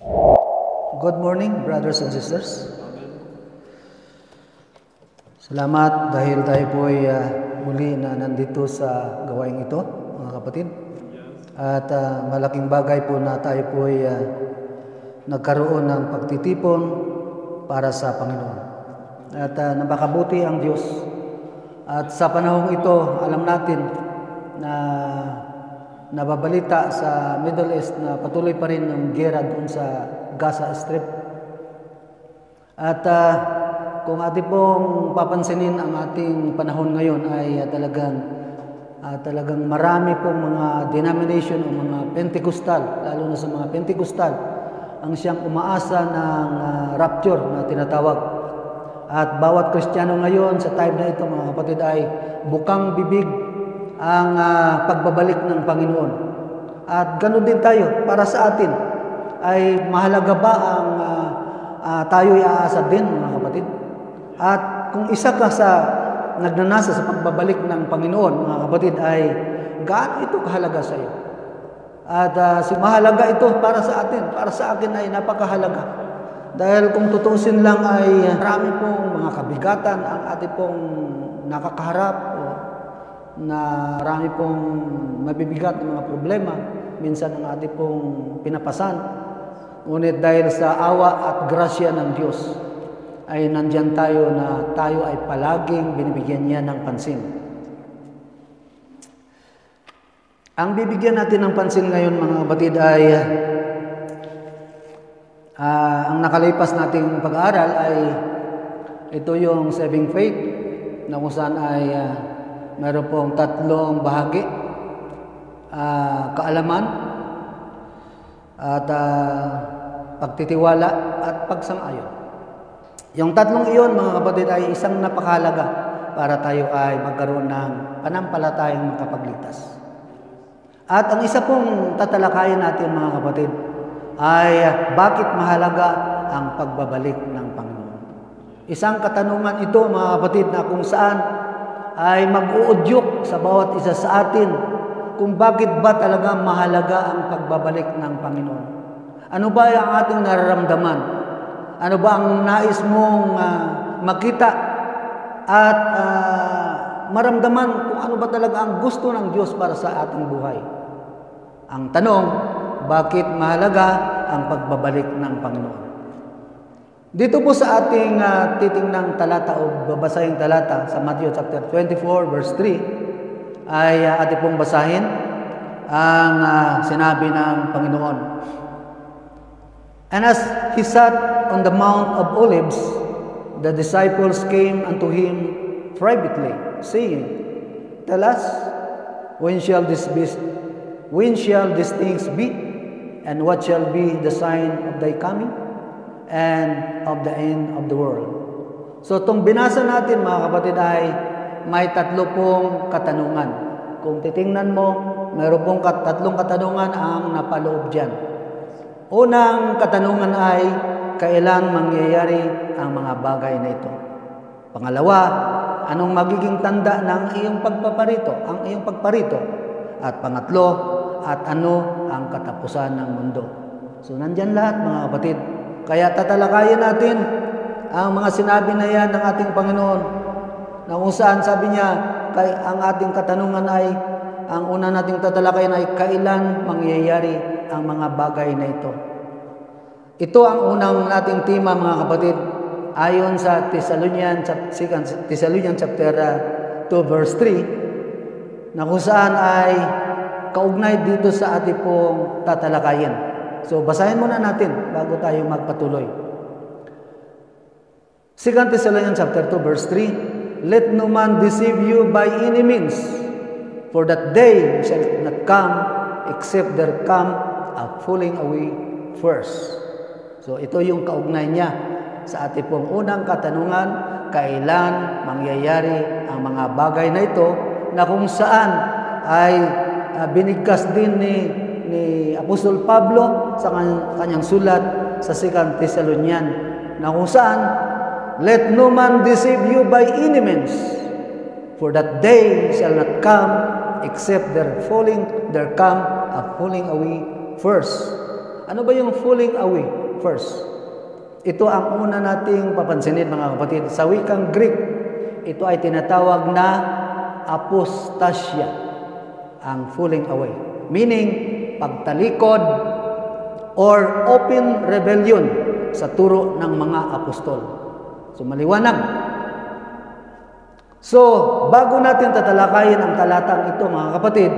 Good morning, brothers and sisters. Salamat dahil tayo po ay muli na nandito sa gawaing ito, mga kapatid. At malaking bagay po na tayo po ay nagkaroon ng pagtitipon para sa Panginoon. At napakabuti ang Diyos. At sa panahong ito, alam natin na nababalita sa Middle East na patuloy pa rin ang giyera doon sa Gaza Strip. At kung ating pong papansinin ang ating panahon ngayon ay talagang marami pong mga denomination o mga Pentecostal, lalo na sa mga Pentecostal, ang siyang umaasa ng rapture na tinatawag. At bawat Kristiyano ngayon sa time na ito, mga kapatid, ay bukang bibig ang pagbabalik ng Panginoon. At ganoon din tayo, para sa atin, ay mahalaga ba ang tayo'y aasa din, mga kapatid? At kung isa ka sa nagnanasa sa pagbabalik ng Panginoon, mga kapatid, ay gaano ito kahalaga sa iyo? At mahalaga ito para sa atin, para sa akin ay napakahalaga. Dahil kung tutuusin lang ay marami pong mga kabigatan ang ating pong nakakaharap na marami pong mabibigat ng mga problema, minsan ang ating pong pinapasan. Ngunit dahil sa awa at grasya ng Diyos, ay nandyan tayo na tayo ay palaging binibigyan niya ng pansin. Ang bibigyan natin ng pansin ngayon, mga kapatid, ay ang nakalipas nating pag-aaral ay ito yung saving faith na kung saan ay mayroon pong tatlong bahagi, kaalaman at pagtitiwala at pagsang-ayon. Yung tatlong iyon, mga kapatid, ay isang napakahalaga para tayo ay magkaroon ng panampalatayang makapagligtas. At ang isa pong tatalakayin natin, mga kapatid, ay bakit mahalaga ang pagbabalik ng Panginoon. Isang katanungan ito, mga kapatid, na kung saan ay mag-uudyok sa bawat isa sa atin kung bakit ba talaga mahalaga ang pagbabalik ng Panginoon. Ano ba ang ating nararamdaman? Ano ba ang nais mong makita at maramdaman kung ano ba talaga ang gusto ng Diyos para sa ating buhay? Ang tanong, bakit mahalaga ang pagbabalik ng Panginoon? Dito po sa ating titingnang talata o babasahing talata sa Matthew chapter 24 verse 3 ay ating pong basahin ang sinabi ng Panginoon. And as he sat on the Mount of Olives, the disciples came unto him privately, saying, Tell us, when shall these things be? And what shall be the sign of thy coming and of the end of the world? So itong binasa natin, mga kapatid, ay may tatlo pong katanungan. Kung titingnan mo, mayroon pong tatlong katanungan ang napaloob dyan. Unang katanungan ay, kailan mangyayari ang mga bagay na ito? Pangalawa, anong magiging tanda ng iyong pagpaparito, ang iyong pagparito? At pangatlo, at ano ang katapusan ng mundo? So nandyan lahat, mga kapatid. Kaya tatalakayin natin ang mga sinabi na yan ng ating Panginoon, na kung saan sabi niya, ang ating katanungan ay, ang una nating tatalakayin ay, kailan mangyayari ang mga bagay na ito? Ito ang unang nating tema, mga kapatid, ayon sa Thessalonians chapter 2 verse 3, na kung saan ay kaugnay dito sa ating pong tatalakayin. So basahin muna natin bago tayo magpatuloy. 2 Thessalonians chapter 2 verse 3, Let no man deceive you by any means, for that day shall not come except there come a falling away first. So ito yung kaugnay niya sa ating pong unang katanungan, kailan mangyayari ang mga bagay na ito, na kung saan ay binigkas din ni Apostol Pablo sa kanyang sulat sa 2 Thessalonian, na kung saan, let no man deceive you by any means, for that day shall not come except there come a falling away first. Ano ba yung falling away first? Ito ang una nating papansinin mga kapatid. Sa wikang Greek, ito ay tinatawag na apostasya, ang falling away. Meaning, pagtalikod or open rebellion sa turo ng mga apostol. So, maliwanag. So, bago natin tatalakayin ang talatang ito mga kapatid,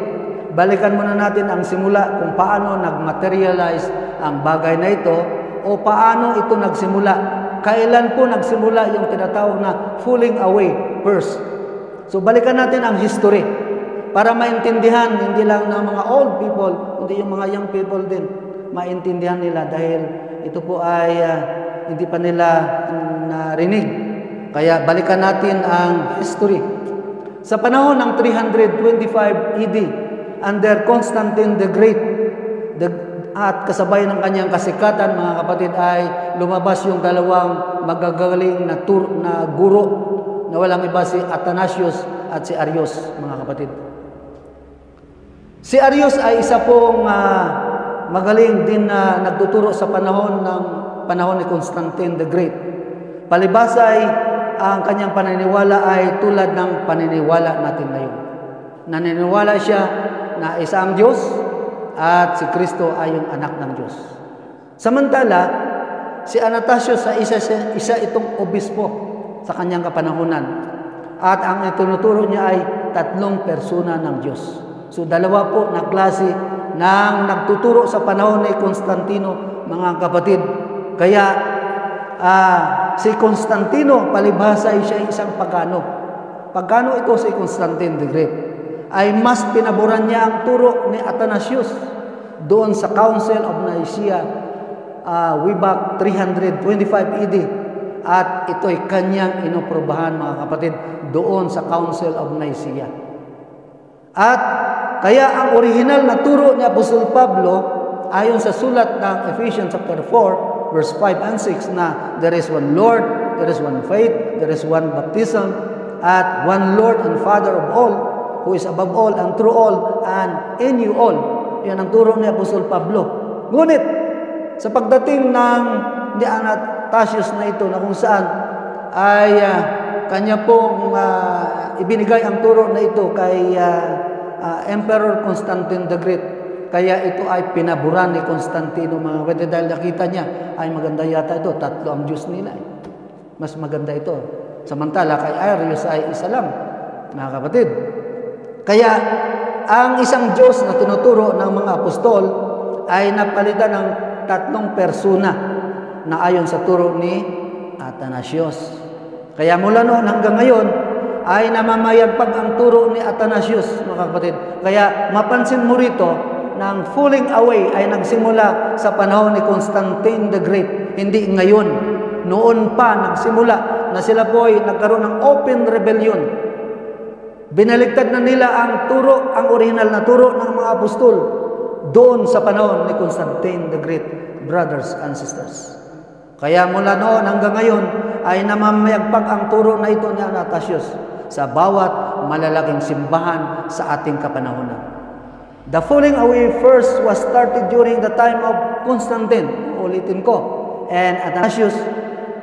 balikan muna natin ang simula kung paano nag-materialize ang bagay na ito o paano ito nagsimula. Kailan po nagsimula yung tinatawag na falling away first. So, balikan natin ang history para maintindihan, hindi lang ng mga old people, kundi yung mga young people din, maintindihan nila dahil ito po ay hindi pa nila narinig. Kaya balikan natin ang history. Sa panahon ng 325 AD, under Constantine the Great, at kasabay ng kanyang kasikatan, mga kapatid, ay lumabas yung dalawang magagaling na guro na walang iba, si Athanasius at si Arius, mga kapatid. Si Arius ay isa pong magaling din na nagtuturo sa panahon ni Constantine the Great. Palibas ay ang kanyang paniniwala ay tulad ng paniniwala natin ngayon. Naniniwala siya na isa ang Diyos at si Kristo ay yung anak ng Diyos. Samantala, si Athanasius ay isa itong obispo sa kanyang kapanahunan. At ang itinuturo niya ay 3 persona ng Diyos. So, dalawa po na klase ng nagtuturo sa panahon ni Constantino, mga kapatid. Kaya, si Constantino, palibhasa ay siya isang pagano. Pagano ito si Constantine the Great, ay mas pinaboran niya ang turo ni Athanasius doon sa Council of Nicaea way back 325 AD. At ito'y kanyang inoprobahan, mga kapatid, doon sa Council of Nicaea. At kaya ang original na turo ni Apostol Pablo, ayon sa sulat ng Ephesians chapter 4, verse 5 and 6, na there is one Lord, there is one faith, there is one baptism, at one Lord and Father of all, who is above all and through all and in you all. Yan ang turo ni Apostol Pablo. Ngunit, sa pagdating ng ni Athanasius na ito, na kung saan ay kanya pong ibinigay ang turo na ito kay Emperor Constantine the Great. Kaya ito ay pinaburan ni Constantino, mga kapatid, dahil nakita niya, ay maganda yata ito, 3 ang Diyos nila. Mas maganda ito. Samantala kay Arius ay isa lang, mga kapatid. Kaya ang isang Diyos na tinuturo ng mga apostol ay napalitan ng 3 persona na ayon sa turo ni Athanasius. Kaya mula noon hanggang ngayon ay namamayagpag ang turo ni Athanasius, mga kapatid. Kaya mapansin mo rito na ang falling away ay nagsimula sa panahon ni Constantine the Great, hindi ngayon. Noon pa nagsimula na sila po ay nagkaroon ng open rebellion. Binaligtad na nila ang turo, ang original na turo ng mga apostol doon sa panahon ni Constantine the Great, brothers and sisters. Kaya mula noon hanggang ngayon ay namamayagpag ang turo na ito ni Athanasius sa bawat malalaking simbahan sa ating kapanahonan. The falling away first was started during the time of Constantine, ulitin ko, and Athanasius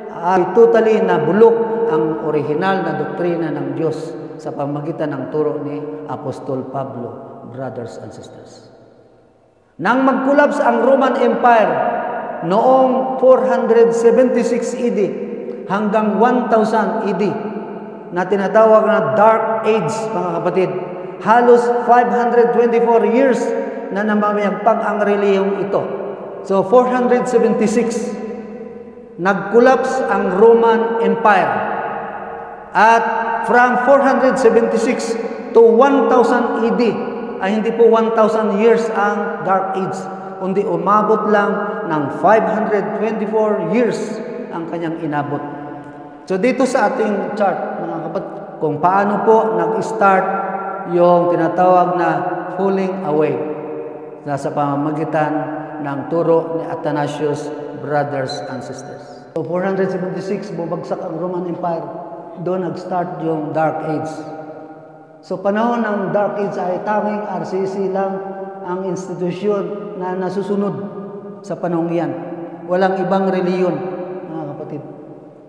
ay totally nabulok ang original na doktrina ng Diyos sa pamagitan ng turo ni Apostol Pablo, brothers and sisters. Nang mag-collapse ang Roman Empire noong 476 AD hanggang 1000 AD, na tinatawag na Dark Age, mga kapatid, halos 524 years na namamayagpag ang relihiyong ito. So, 476, nag-collapse ang Roman Empire. At from 476 to 1000 AD, ay hindi po 1000 years ang Dark Age, kundi umabot lang ng 524 years ang kanyang inabot. So, dito sa ating chart, mga kapatid, kung paano po nag-start yung tinatawag na falling away sa pamamagitan ng turo ni Athanasius, brothers and sisters. So 476, bumagsak ang Roman Empire. Doon nag-start yung Dark Age. So panahon ng Dark Age ay tanging RCC lang ang institusyon na nasusunod. sa panahong iyan. Walang ibang reliyon, mga kapatid.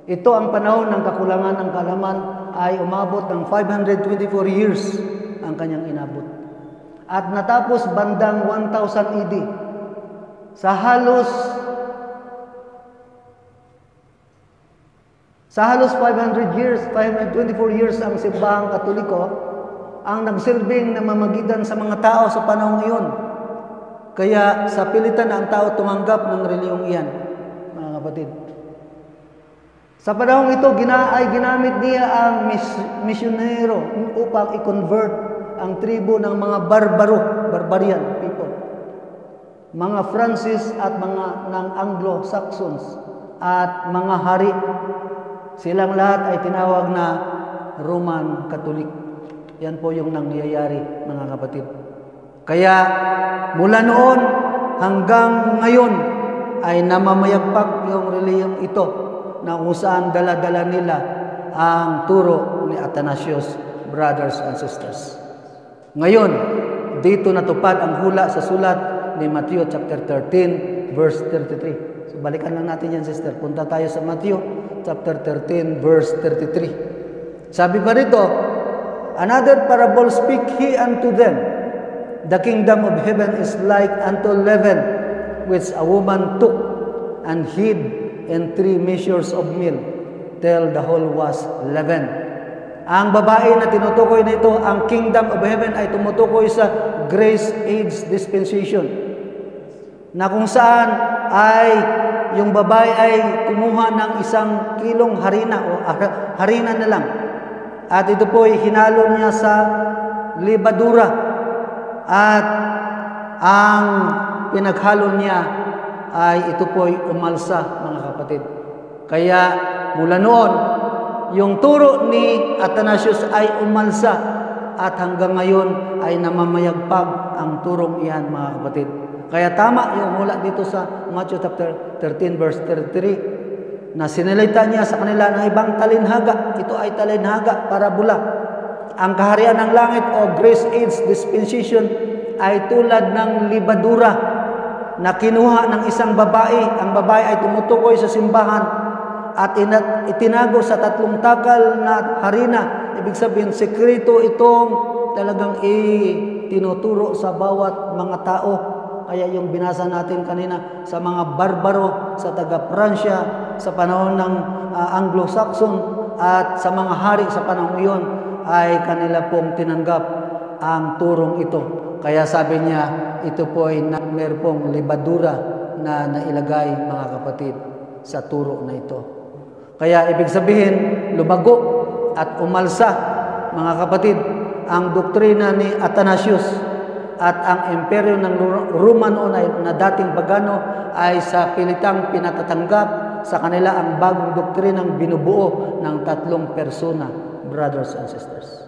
Ito ang panahon ng kakulangan ng kaalaman ay umabot ng 524 years ang kanyang inabot. At natapos bandang 1000 AD. Sa halos 500 years, 524 years ang simbahang Katoliko ang nagsilbing na mamagitan sa mga tao sa panahong iyon. Kaya sa pilitan ang tao tumanggap ng reliyong iyan, mga kapatid. Sa panahong ito, ginamit niya ang misyonero upang i-convert ang tribo ng mga barbarian people. Mga Francis at mga ng Anglo-Saxons at mga hari. Silang lahat ay tinawag na Roman Catholic. Yan po yung nangyayari, mga kapatid. Kaya mula noon hanggang ngayon ay namamayagpag yung reliyong ito na kung saan dala-dala nila ang turo ni Athanasius, brothers and sisters. Ngayon, dito natupad ang hula sa sulat ni Matthew chapter 13, verse 33. So balikan lang natin yan, sister. Punta tayo sa Matthew chapter 13, verse 33. Sabi pa rito, another parable speak he unto them, the kingdom of heaven is like unto leaven, which a woman took and hid in 3 measures of meal, till the whole was leavened. Ang babae na tinutukoy nito, ang kingdom of heaven ay tumutukoy sa grace age dispensation, na kung saan ay yung babae ay kumuha ng 1 kilong harina o harina na lang. At ito po ay hinalo niya sa libadura. At ang pinaghalo niya ay ito po ay umalsa, mga kapatid. Kaya mula noon, yung turo ni Athanasius ay umalsa at hanggang ngayon ay namamayagpag ang turong iyan, mga kapatid. Kaya tama yung mula dito sa Matthew chapter 13 verse 33 na sinilita niya sa kanila ng ibang talinhaga. Ito ay talinhaga, parabola. Ang kaharian ng langit o grace age dispensation ay tulad ng libadura na kinuha ng isang babae. Ang babae ay tumutukoy sa simbahan at itinago sa 3 takal na harina. Ibig sabihin, sekreto itong talagang tinuturo sa bawat mga tao. Kaya yung binasa natin kanina sa mga barbaro, sa taga-Pransya, sa panahon ng Anglo-Saxon, at sa mga hari sa panahon iyon, ay kanila pong tinanggap ang turong ito. Kaya sabi niya, ito po ay meron pong libadura na nailagay, mga kapatid, sa turo na ito. Kaya ibig sabihin, lumago at umalsa, mga kapatid, ang doktrina ni Athanasius at ang imperyo ng Roman na dating pagano ay sa pilitang pinatatanggap sa kanila ang bagong doktrinang binubuo ng 3 persona, brothers and sisters.